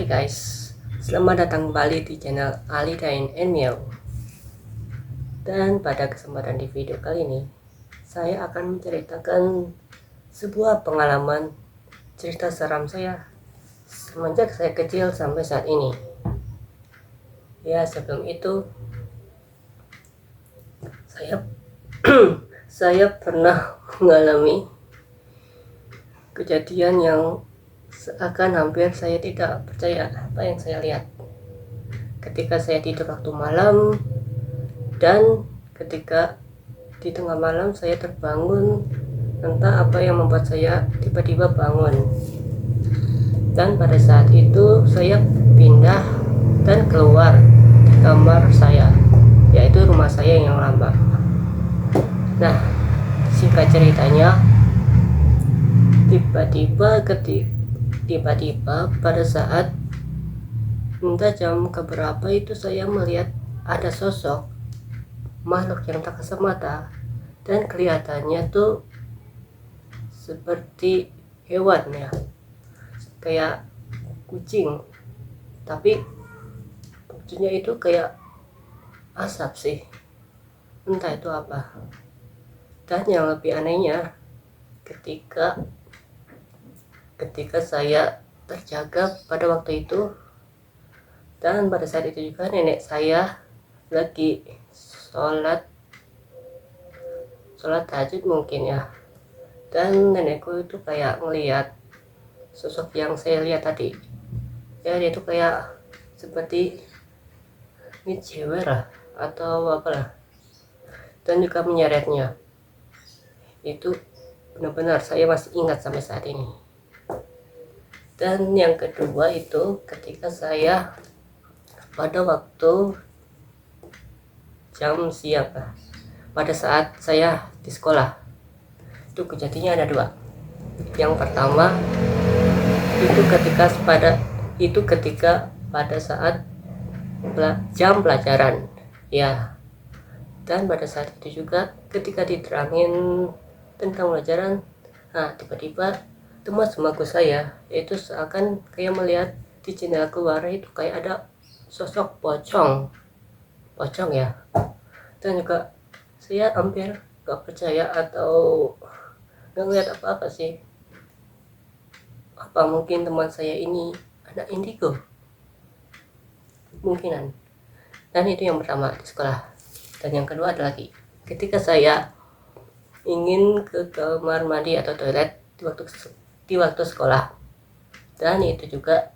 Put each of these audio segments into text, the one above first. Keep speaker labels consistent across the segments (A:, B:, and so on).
A: Hai guys, selamat datang kembali di channel Ali Dain and Miao. Dan pada kesempatan di video kali ini, saya akan menceritakan sebuah pengalaman cerita seram saya semenjak saya kecil sampai saat ini. Ya, sebelum itu saya saya pernah mengalami kejadian yang seakan hampir saya tidak percaya apa yang saya lihat ketika saya tidur waktu malam, dan ketika di tengah malam saya terbangun, entah apa yang membuat saya tiba-tiba bangun. Dan pada saat itu saya pindah dan keluar di kamar saya, yaitu rumah saya yang lama. Nah, singkat ceritanya, tiba-tiba pada saat entah jam keberapa itu saya melihat ada sosok makhluk yang tak kasat mata, dan kelihatannya tuh seperti hewan ya, kayak kucing, tapi wujudnya itu kayak asap sih, entah itu apa. Dan yang lebih anehnya, ketika saya terjaga pada waktu itu, dan pada saat itu juga nenek saya lagi sholat tahajud mungkin ya, dan nenekku itu kayak ngelihat sosok yang saya lihat tadi ya, dia itu kayak seperti ngejewer lah atau apalah, dan juga menyeretnya. Itu benar-benar saya masih ingat sampai saat ini. Dan yang kedua itu ketika saya pada waktu jam siang, pada saat saya di sekolah, itu kejadiannya ada dua. Yang pertama itu ketika pada saat jam pelajaran ya, dan pada saat itu juga ketika diterangin tentang pelajaran, nah tiba-tiba teman semaku saya itu seakan kayak melihat di jendela keluar itu kayak ada sosok pocong ya. Dan juga saya hampir gak percaya atau gak ngeliat apa-apa sih. Apa mungkin teman saya ini anak indigo? Mungkinan. Dan itu yang pertama di sekolah. Dan yang kedua ada lagi ketika saya ingin ke kamar mandi atau toilet di waktu sekolah. Dan itu juga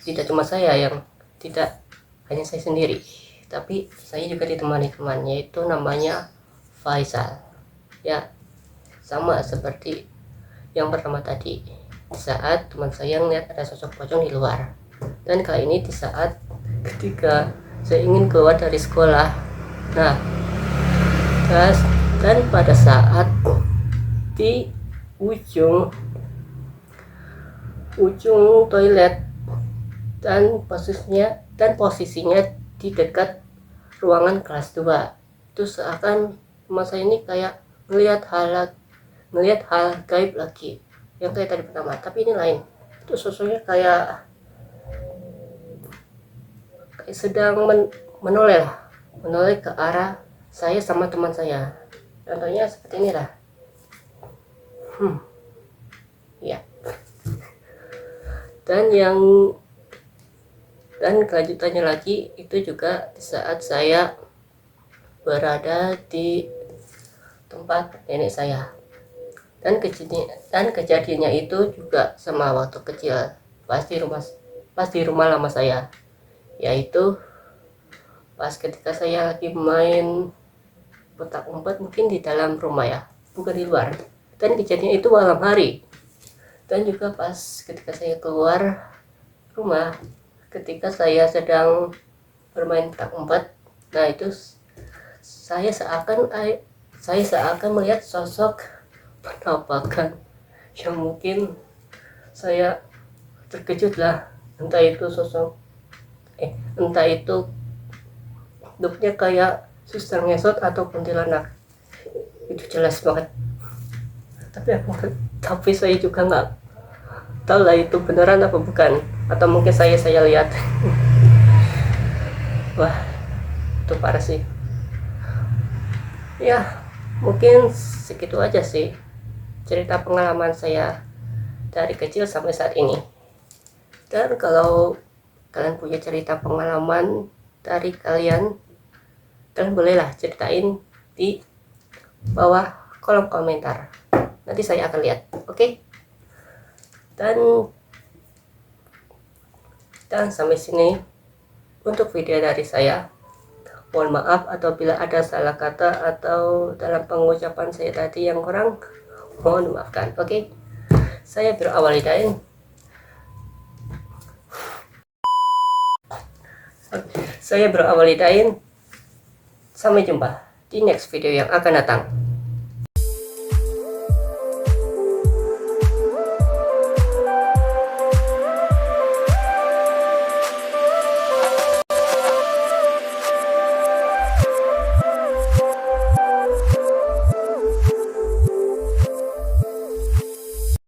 A: tidak cuma saya yang, tidak hanya saya sendiri, tapi saya juga ditemani teman, yaitu namanya Faisal ya, sama seperti yang pertama tadi, di saat teman saya melihat ada sosok pocong di luar. Dan kali ini di saat ketika saya ingin keluar dari sekolah, nah dan pada saat di ujung toilet dan posisinya di dekat ruangan kelas 2, itu seakan teman saya ini kayak melihat hal gaib lagi yang kayak tadi pertama, tapi ini lain. Itu sosoknya kayak sedang menoleh ke arah saya sama teman saya. Contohnya seperti ini lah. Ya. Dan kelanjutannya lagi itu juga di saat saya berada di tempat nenek saya. Dan kejadiannya itu juga sama waktu kecil, pas di rumah lama saya, yaitu pas ketika saya lagi main petak umpet, mungkin di dalam rumah ya, bukan di luar. Dan kejadiannya itu malam hari. Dan juga pas ketika saya keluar rumah, ketika saya sedang bermain petak umpet, nah itu saya seakan melihat sosok penampakan yang mungkin saya terkejut lah, entah itu bentuknya kayak suster ngesot atau kuntilanak, itu jelas banget. Tapi saya juga nggak tahu lah itu beneran apa bukan, atau mungkin saya lihat. Wah, itu parah sih. Ya, mungkin segitu aja sih cerita pengalaman saya dari kecil sampai saat ini. Dan kalau kalian punya cerita pengalaman dari kalian bolehlah ceritain di bawah kolom komentar. Nanti saya akan lihat, oke? Dan sampai sini untuk video dari saya. Mohon maaf apabila ada salah kata atau dalam pengucapan saya tadi yang kurang, mohon maafkan, oke? Saya berawal dain. Sampai jumpa di next video yang akan datang.